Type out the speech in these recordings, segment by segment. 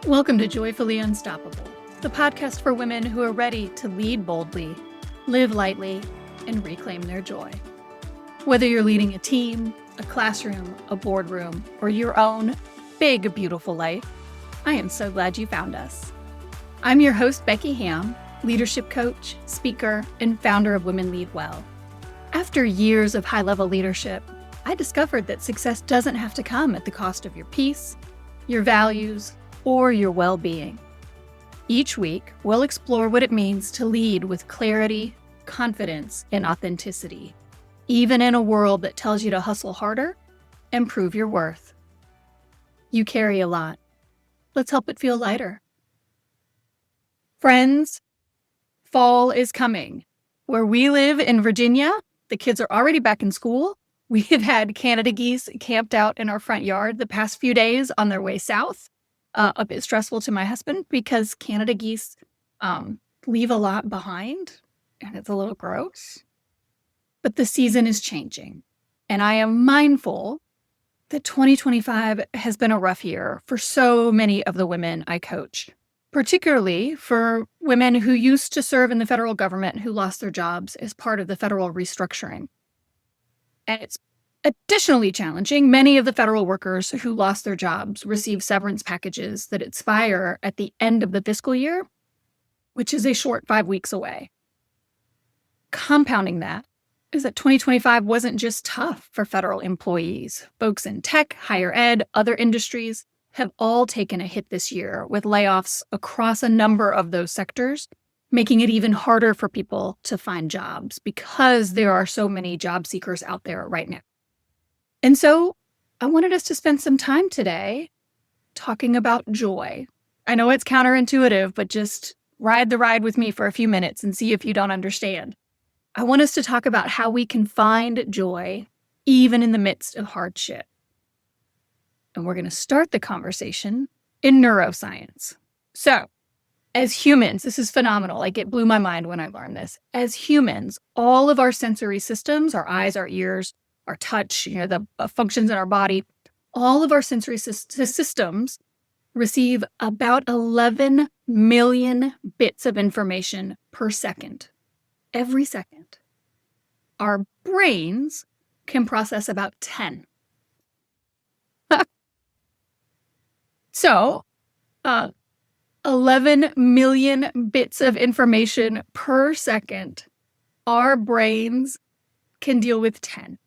Welcome to Joyfully Unstoppable, the podcast for women who are ready to lead boldly, live lightly, and reclaim their joy. Whether you're leading a team, a classroom, a boardroom, or your own big, beautiful life, I am so glad you found us. I'm your host, Becky Ham, leadership coach, speaker, and founder of Women Lead Well. After years of high-level leadership, I discovered that success doesn't have to come at the cost of your peace, your values, or your well-being. Each week, we'll explore what it means to lead with clarity, confidence, and authenticity, even in a world that tells you to hustle harder and prove your worth. You carry a lot. Let's help it feel lighter. Friends, fall is coming. Where we live in Virginia, the kids are already back in school. We have had Canada geese camped out in our front yard the past few days on their way south. A bit stressful to my husband because Canada geese leave a lot behind, and it's a little gross. But the season is changing, and I am mindful that 2025 has been a rough year for so many of the women I coach, particularly for women who used to serve in the federal government who lost their jobs as part of the federal restructuring. And it's additionally challenging. Many of the federal workers who lost their jobs receive severance packages that expire at the end of the fiscal year, which is a short 5 weeks away. Compounding that is that 2025 wasn't just tough for federal employees. Folks in tech, higher ed, other industries have all taken a hit this year with layoffs across a number of those sectors, making it even harder for people to find jobs because there are so many job seekers out there right now. And so I wanted us to spend some time today talking about joy. I know it's counterintuitive, but just ride the ride with me for a few minutes and see if you don't understand. I want us to talk about how we can find joy even in the midst of hardship. And we're going to start the conversation in neuroscience. So, as humans, this is phenomenal. Like, it blew my mind when I learned this. As humans, all of our sensory systems, our eyes, our ears, our touch, the functions in our body, all of our sensory systems receive about 11 million bits of information per second, every second. Our brains can process about 10. So, 11 million bits of information per second. Our brains can deal with 10.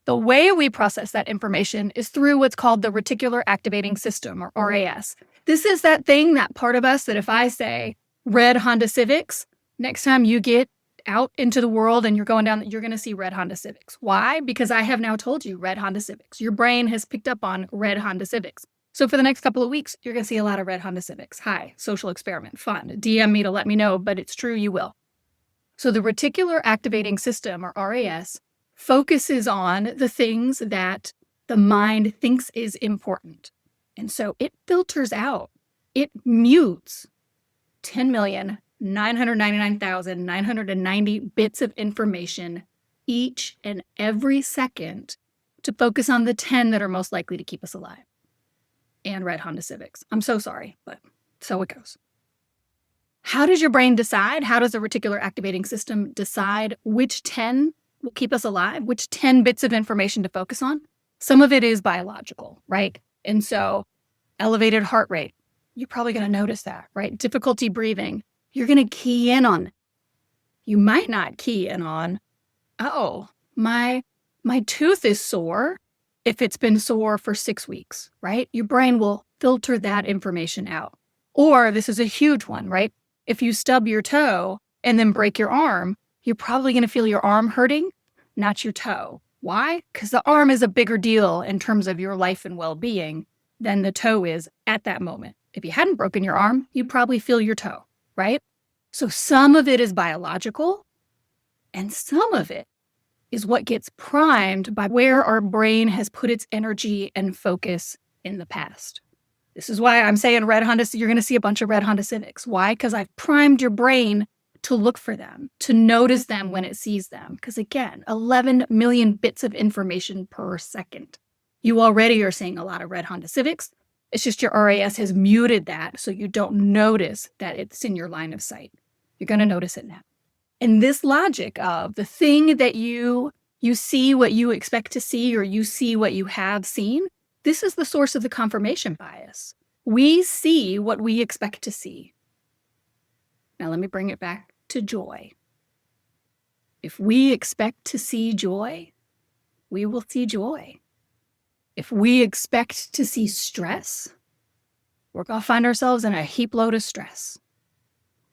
The way we process that information is through what's called the reticular activating system, or RAS. This is that thing, that part of us that if I say red Honda Civics, next time you get out into the world and you're going down, you're going to see red Honda Civics. Why? Because I have now told you red Honda Civics. Your brain has picked up on red Honda Civics. So for the next couple of weeks, you're going to see a lot of red Honda Civics. Hi, social experiment, fun. DM me to let me know, but it's true, you will. So the reticular activating system, or RAS, focuses on the things that the mind thinks is important. And so it filters out, it mutes 10,999,990 bits of information each and every second to focus on the 10 that are most likely to keep us alive. And red Honda Civics. I'm so sorry, but so it goes. How does your brain decide? How does the reticular activating system decide which 10 will keep us alive, which 10 bits of information to focus on? Some of it is biological, right? And so elevated heart rate, you're probably going to notice that, right? Difficulty breathing, you're going to key in on it. You might not key in on, my tooth is sore if it's been sore for 6 weeks, right? Your brain will filter that information out. Or this is a huge one, right? If you stub your toe and then break your arm, you're probably going to feel your arm hurting, not your toe. Why? Because the arm is a bigger deal in terms of your life and well-being than the toe is at that moment. If you hadn't broken your arm, you'd probably feel your toe, right? So some of it is biological, and some of it is what gets primed by where our brain has put its energy and focus in the past. This is why I'm saying red Honda, you're going to see a bunch of red Honda Civics. Why? Because I've primed your brain to look for them, to notice them when it sees them. Because again, 11 million bits of information per second. You already are seeing a lot of red Honda Civics. It's just your RAS has muted that so you don't notice that it's in your line of sight. You're going to notice it now. And this logic of the thing that you see what you expect to see, or you see what you have seen, this is the source of the confirmation bias. We see what we expect to see. Now let me bring it back to joy. If we expect to see joy, we will see joy. If we expect to see stress, we're going to find ourselves in a heap load of stress.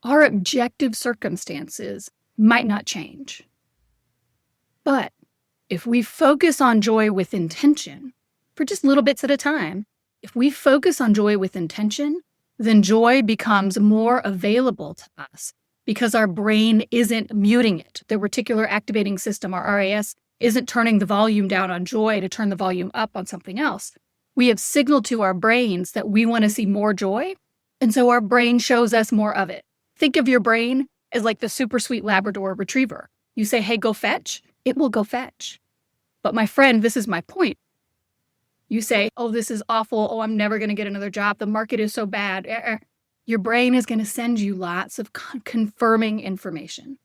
Our objective circumstances might not change. But if we focus on joy with intention, for just little bits at a time, if we focus on joy with intention, then joy becomes more available to us because our brain isn't muting it. The reticular activating system, our RAS, isn't turning the volume down on joy to turn the volume up on something else. We have signaled to our brains that we want to see more joy, and so our brain shows us more of it. Think of your brain as like the super sweet Labrador retriever. You say, hey, go fetch, it will go fetch. But my friend, this is my point. You say, oh, this is awful. Oh, I'm never going to get another job. The market is so bad. Your brain is going to send you lots of confirming information.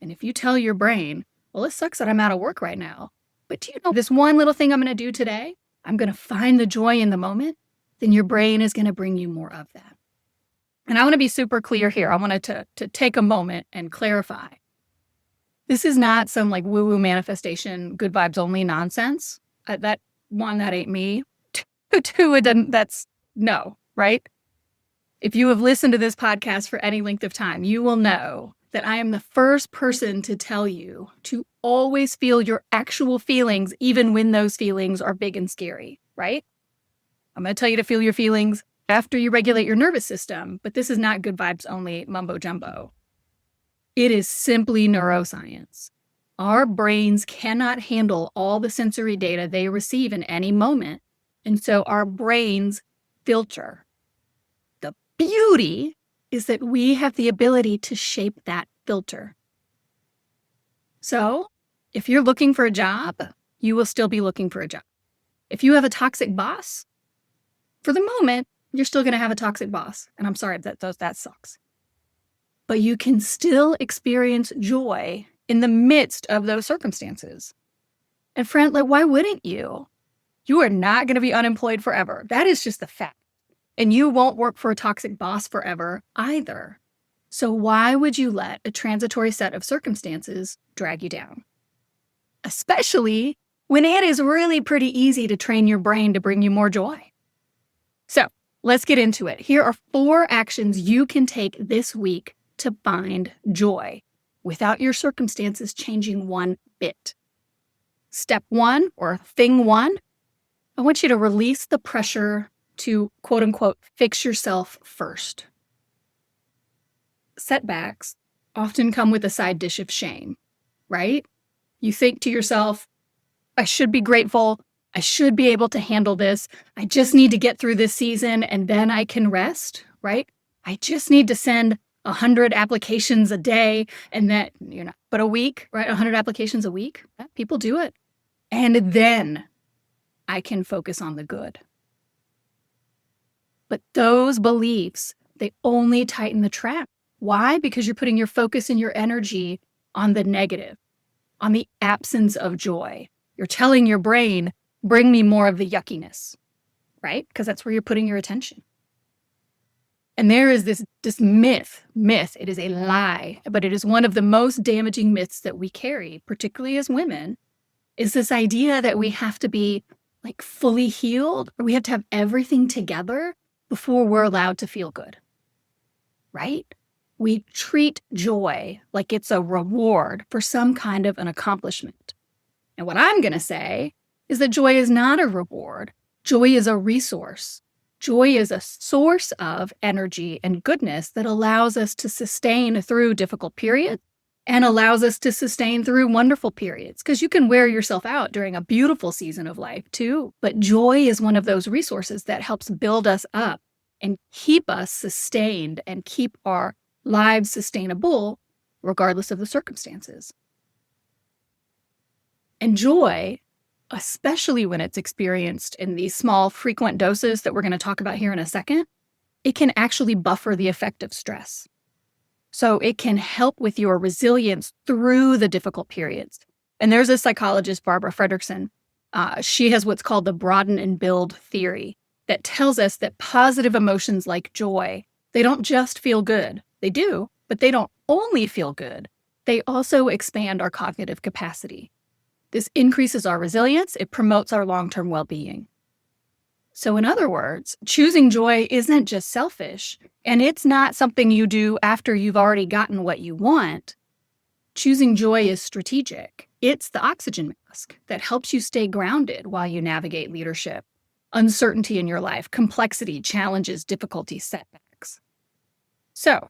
And if you tell your brain, well, it sucks that I'm out of work right now, but do you know this one little thing I'm going to do today? I'm going to find the joy in the moment. Then your brain is going to bring you more of that. And I want to be super clear here. I wanted to take a moment and clarify. This is not some like woo-woo manifestation, good vibes only nonsense. That ain't me. Two, that's no, right? If you have listened to this podcast for any length of time, you will know that I am the first person to tell you to always feel your actual feelings, even when those feelings are big and scary, right? I'm going to tell you to feel your feelings after you regulate your nervous system, but this is not good vibes only mumbo jumbo. It is simply neuroscience. Our brains cannot handle all the sensory data they receive in any moment, and so our brains filter. The beauty is that we have the ability to shape that filter. So, if you're looking for a job, you will still be looking for a job. If you have a toxic boss, for the moment, you're still going to have a toxic boss. And I'm sorry, that sucks. But you can still experience joy in the midst of those circumstances. And friend, like, why wouldn't you? You are not going to be unemployed forever. That is just the fact. And you won't work for a toxic boss forever either. So why would you let a transitory set of circumstances drag you down? Especially when it is really pretty easy to train your brain to bring you more joy. So let's get into it. Here are 4 actions you can take this week to find joy without your circumstances changing one bit. Step 1, or thing 1, I want you to release the pressure to, quote unquote, fix yourself first. Setbacks often come with a side dish of shame, right? You think to yourself, I should be grateful. I should be able to handle this. I just need to get through this season and then I can rest, right? I just need to send 100 applications a day and that, but a week, right? 100 applications a week. People do it. And then I can focus on the good. But those beliefs, they only tighten the trap. Why? Because you're putting your focus and your energy on the negative, on the absence of joy. You're telling your brain, bring me more of the yuckiness, right? Because that's where you're putting your attention. And there is this myth, it is a lie, but it is one of the most damaging myths that we carry, particularly as women, is this idea that we have to be like fully healed, or we have to have everything together before we're allowed to feel good, right? We treat joy like it's a reward for some kind of an accomplishment. And what I'm going to say is that joy is not a reward. Joy is a resource. Joy is a source of energy and goodness that allows us to sustain through difficult periods and allows us to sustain through wonderful periods, because you can wear yourself out during a beautiful season of life too. But joy is one of those resources that helps build us up and keep us sustained and keep our lives sustainable regardless of the circumstances. And joy especially when it's experienced in these small, frequent doses that we're going to talk about here in a second, it can actually buffer the effect of stress. So it can help with your resilience through the difficult periods. And there's a psychologist, Barbara Fredrickson. She has what's called the broaden and build theory that tells us that positive emotions like joy, they don't just feel good. They do, but they don't only feel good. They also expand our cognitive capacity. This increases our resilience. It promotes our long-term well-being. So in other words, choosing joy isn't just selfish, and it's not something you do after you've already gotten what you want. Choosing joy is strategic. It's the oxygen mask that helps you stay grounded while you navigate leadership, uncertainty in your life, complexity, challenges, difficulties, setbacks. So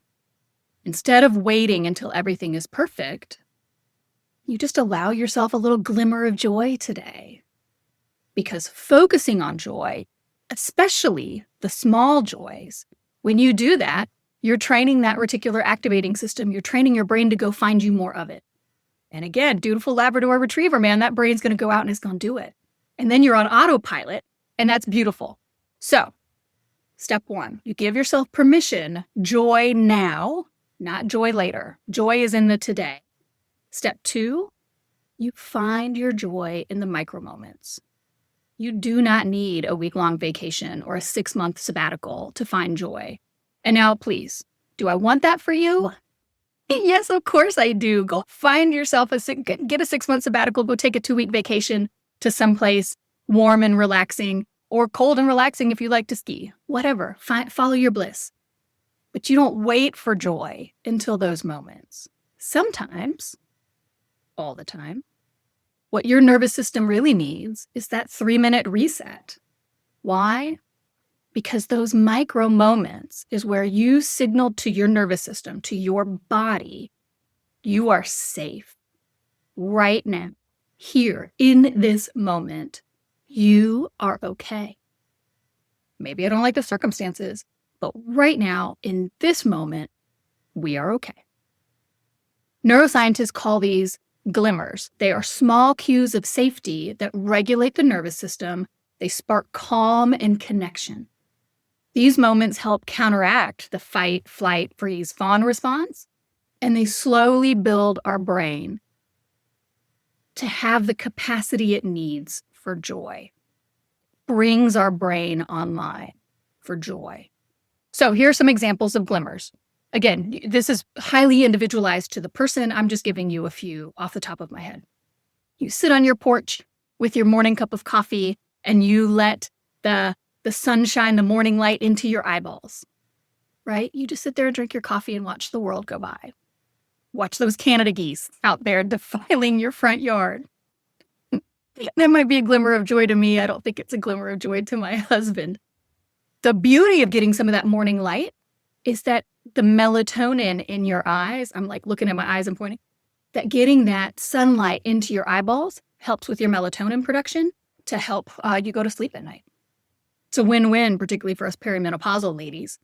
instead of waiting until everything is perfect, you just allow yourself a little glimmer of joy today. Because focusing on joy, especially the small joys, when you do that, you're training that reticular activating system. You're training your brain to go find you more of it. And again, dutiful Labrador retriever, man, that brain's going to go out and it's going to do it. And then you're on autopilot, and that's beautiful. So, step one, you give yourself permission, joy now, not joy later. Joy is in the today. Step two, you find your joy in the micro moments. You do not need a week-long vacation or a 6-month sabbatical to find joy. And now, please, do I want that for you? Yes, of course I do. Go find yourself get a 6-month sabbatical, go take a 2-week vacation to someplace warm and relaxing, or cold and relaxing if you like to ski. Whatever, follow your bliss. But you don't wait for joy until those moments. Sometimes, all the time, what your nervous system really needs is that 3-minute reset. Why? Because those micro moments is where you signal to your nervous system, to your body, you are safe right now, here, in this moment. You are okay. Maybe I don't like the circumstances, but right now, in this moment, we are okay. Neuroscientists call these glimmers. They are small cues of safety that regulate the nervous system. They spark calm and connection. These moments help counteract the fight, flight, freeze, fawn response, and they slowly build our brain to have the capacity it needs for joy. Brings our brain online for joy. So here are some examples of glimmers. Again, this is highly individualized to the person. I'm just giving you a few off the top of my head. You sit on your porch with your morning cup of coffee and you let the sunshine, the morning light into your eyeballs, right? You just sit there and drink your coffee and watch the world go by. Watch those Canada geese out there defiling your front yard. That might be a glimmer of joy to me. I don't think it's a glimmer of joy to my husband. The beauty of getting some of that morning light is that the melatonin in your eyes, I'm like looking at my eyes and pointing, that getting that sunlight into your eyeballs helps with your melatonin production to help you go to sleep at night. It's a win-win, particularly for us perimenopausal ladies.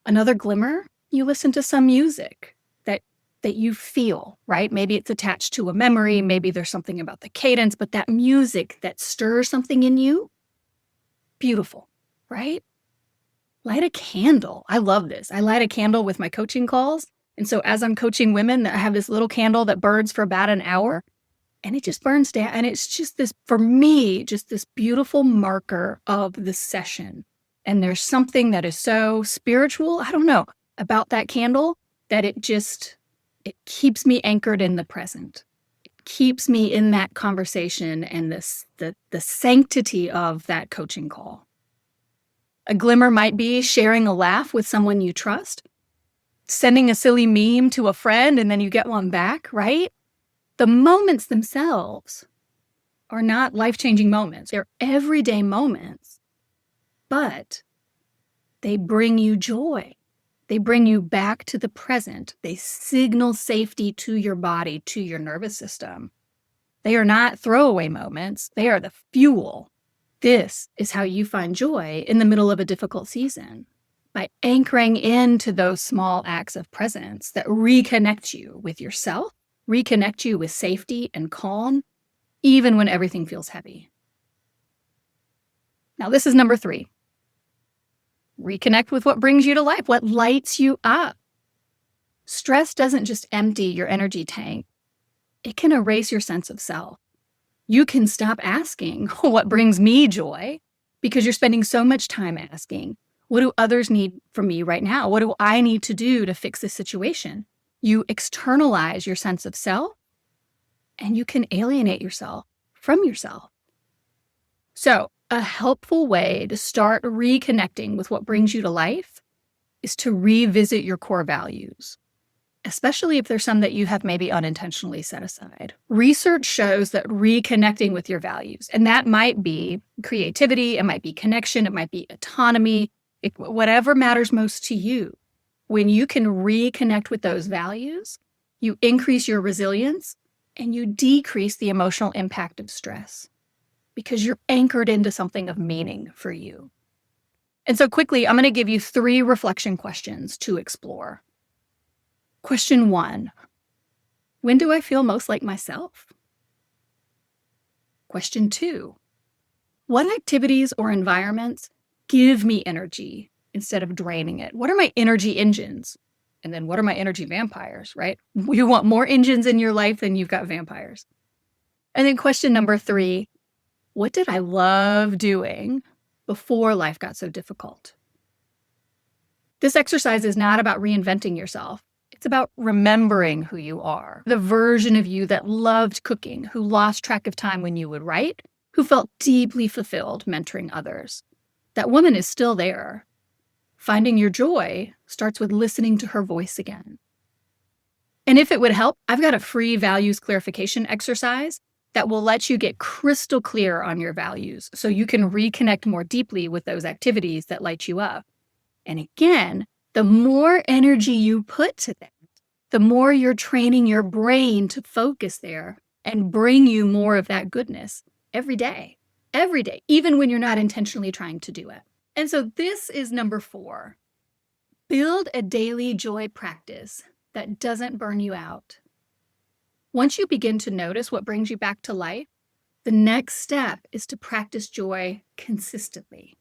Another glimmer, you listen to some music that you feel, right? Maybe it's attached to a memory, maybe there's something about the cadence, but that music that stirs something in you, beautiful, right? Light a candle. I love this. I light a candle with my coaching calls. And so as I'm coaching women, I have this little candle that burns for about an hour and it just burns down. And it's just this, for me, just this beautiful marker of the session. And there's something that is so spiritual, I don't know, about that candle that it keeps me anchored in the present. It keeps me in that conversation and the sanctity of that coaching call. A glimmer might be sharing a laugh with someone you trust, sending a silly meme to a friend and then you get one back, right? The moments themselves are not life-changing moments. They're everyday moments, but they bring you joy. They bring you back to the present. They signal safety to your body, to your nervous system. They are not throwaway moments. They are the fuel. This is how you find joy in the middle of a difficult season, by anchoring into those small acts of presence that reconnect you with yourself, reconnect you with safety and calm, even when everything feels heavy. Now, this is number 3. Reconnect with what brings you to life, what lights you up. Stress doesn't just empty your energy tank. It can erase your sense of self. You can stop asking, what brings me joy? Because you're spending so much time asking, what do others need from me right now? What do I need to do to fix this situation? You externalize your sense of self, and you can alienate yourself from yourself. So, a helpful way to start reconnecting with what brings you to life is to revisit your core values, especially if there's some that you have maybe unintentionally set aside. Research shows that reconnecting with your values, and that might be creativity, it might be connection, it might be autonomy, whatever matters most to you. When you can reconnect with those values, you increase your resilience and you decrease the emotional impact of stress because you're anchored into something of meaning for you. And so quickly, I'm going to give you 3 reflection questions to explore. Question 1, when do I feel most like myself? Question 2, what activities or environments give me energy instead of draining it? What are my energy engines? And then what are my energy vampires, right? You want more engines in your life than you've got vampires. And then question number 3, what did I love doing before life got so difficult? This exercise is not about reinventing yourself. It's about remembering who you are, the version of you that loved cooking, who lost track of time when you would write, who felt deeply fulfilled mentoring others. That woman is still there. Finding your joy starts with listening to her voice again. And if it would help, I've got a free values clarification exercise that will let you get crystal clear on your values so you can reconnect more deeply with those activities that light you up. And again, the more energy you put to that, the more you're training your brain to focus there and bring you more of that goodness every day, even when you're not intentionally trying to do it. And so this is number 4. Build a daily joy practice that doesn't burn you out. Once you begin to notice what brings you back to life, the next step is to practice joy consistently.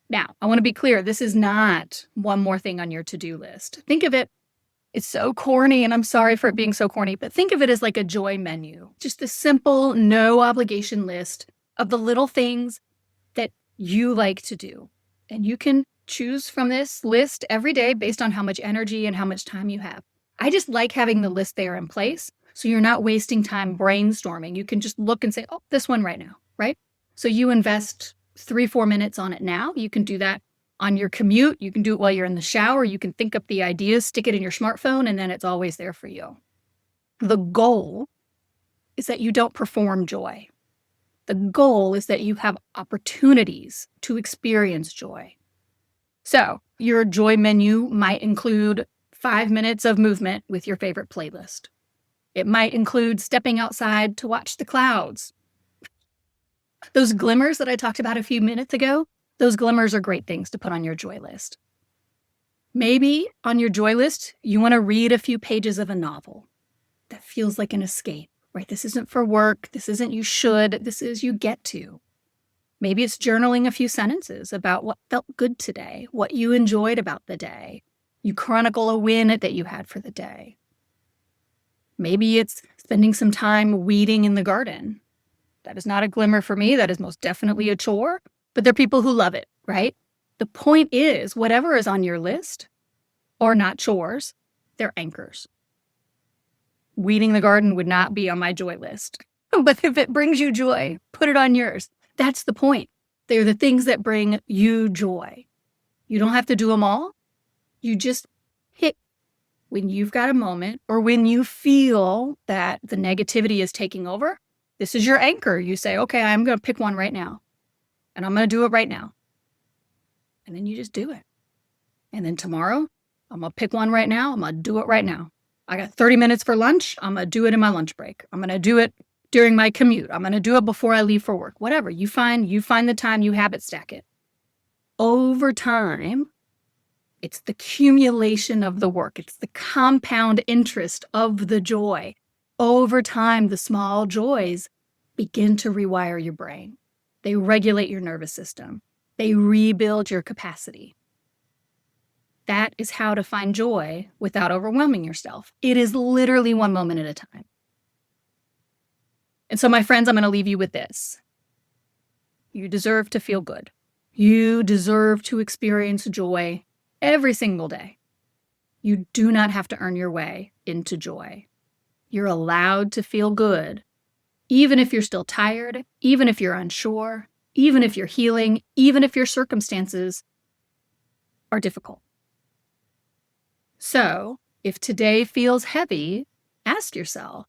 Now, I want to be clear, this is not one more thing on your to-do list. Think of it, it's so corny, and I'm sorry for it being so corny, but think of it as like a joy menu. Just a simple, no obligation list of the little things that you like to do. And you can choose from this list every day based on how much energy and how much time you have. I just like having the list there in place so you're not wasting time brainstorming. You can just look and say, oh, this one right now, right? So you invest 3-4 minutes on it now. You can do that on your commute. You can do it while you're in the shower. You can think up the ideas, stick it in your smartphone, and then it's always there for you. The goal is that you don't perform joy. The goal is that you have opportunities to experience joy. So your joy menu might include 5 minutes of movement with your favorite playlist. It might include stepping outside to watch the clouds. Those glimmers that I talked about a few minutes ago, those glimmers are great things to put on your joy list. Maybe on your joy list, you want to read a few pages of a novel that feels like an escape, right? This isn't for work. This isn't you should. This is you get to. Maybe it's journaling a few sentences about what felt good today, what you enjoyed about the day. You chronicle a win that you had for the day. Maybe it's spending some time weeding in the garden. That is not a glimmer for me. That is most definitely a chore, but there are people who love it, right? The point is, whatever is on your list, or not chores, they're anchors. Weeding the garden would not be on my joy list. But if it brings you joy, put it on yours. That's the point. They're the things that bring you joy. You don't have to do them all. You just pick when you've got a moment or when you feel that the negativity is taking over. This is your anchor. You say, okay, I'm going to pick one right now. And I'm going to do it right now. And then you just do it. And then tomorrow, I'm going to pick one right now. I'm going to do it right now. I got 30 minutes for lunch. I'm going to do it in my lunch break. I'm going to do it during my commute. I'm going to do it before I leave for work. Whatever. You find the time, you habit stack it. Over time, it's the accumulation of the work. It's the compound interest of the joy. Over time, the small joys begin to rewire your brain. They regulate your nervous system. They rebuild your capacity. That is how to find joy without overwhelming yourself. It is literally one moment at a time. And so, my friends, I'm going to leave you with this. You deserve to feel good. You deserve to experience joy every single day. You do not have to earn your way into joy. You're allowed to feel good, even if you're still tired, even if you're unsure, even if you're healing, even if your circumstances are difficult. So, if today feels heavy, ask yourself,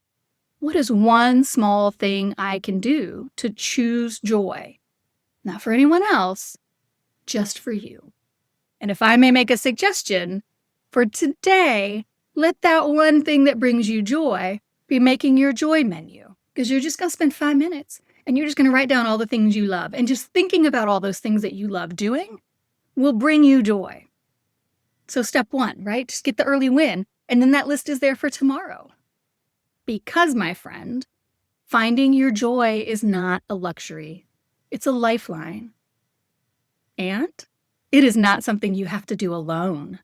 what is one small thing I can do to choose joy? Not for anyone else, just for you. And if I may make a suggestion, for today, let that one thing that brings you joy be making your joy menu. Because you're just going to spend 5 minutes and you're just going to write down all the things you love. And just thinking about all those things that you love doing will bring you joy. So step 1, right? Just get the early win. And then that list is there for tomorrow. Because, my friend, finding your joy is not a luxury. It's a lifeline. And it is not something you have to do alone.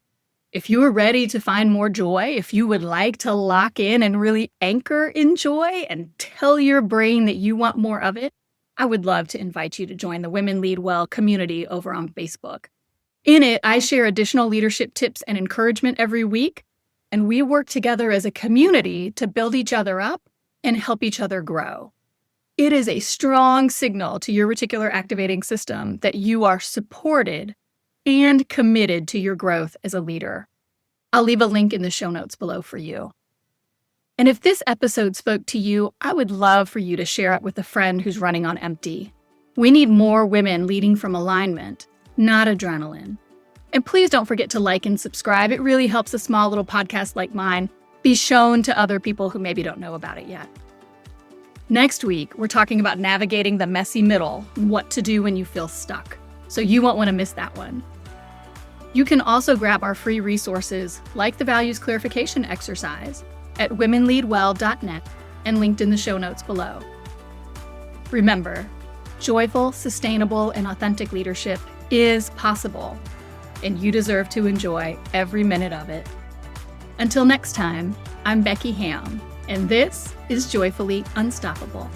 If you are ready to find more joy, if you would like to lock in and really anchor in joy and tell your brain that you want more of it, I would love to invite you to join the Women Lead Well community over on Facebook. In it, I share additional leadership tips and encouragement every week, and we work together as a community to build each other up and help each other grow. It is a strong signal to your reticular activating system that you are supported and committed to your growth as a leader. I'll leave a link in the show notes below for you. And if this episode spoke to you, I would love for you to share it with a friend who's running on empty. We need more women leading from alignment, not adrenaline. And please don't forget to like and subscribe. It really helps a small little podcast like mine be shown to other people who maybe don't know about it yet. Next week, we're talking about navigating the messy middle and what to do when you feel stuck. So you won't want to miss that one. You can also grab our free resources like the values clarification exercise at womenleadwell.net and linked in the show notes below. Remember, joyful, sustainable, and authentic leadership is possible, and you deserve to enjoy every minute of it. Until next time, I'm Becky Ham, and this is Joyfully Unstoppable.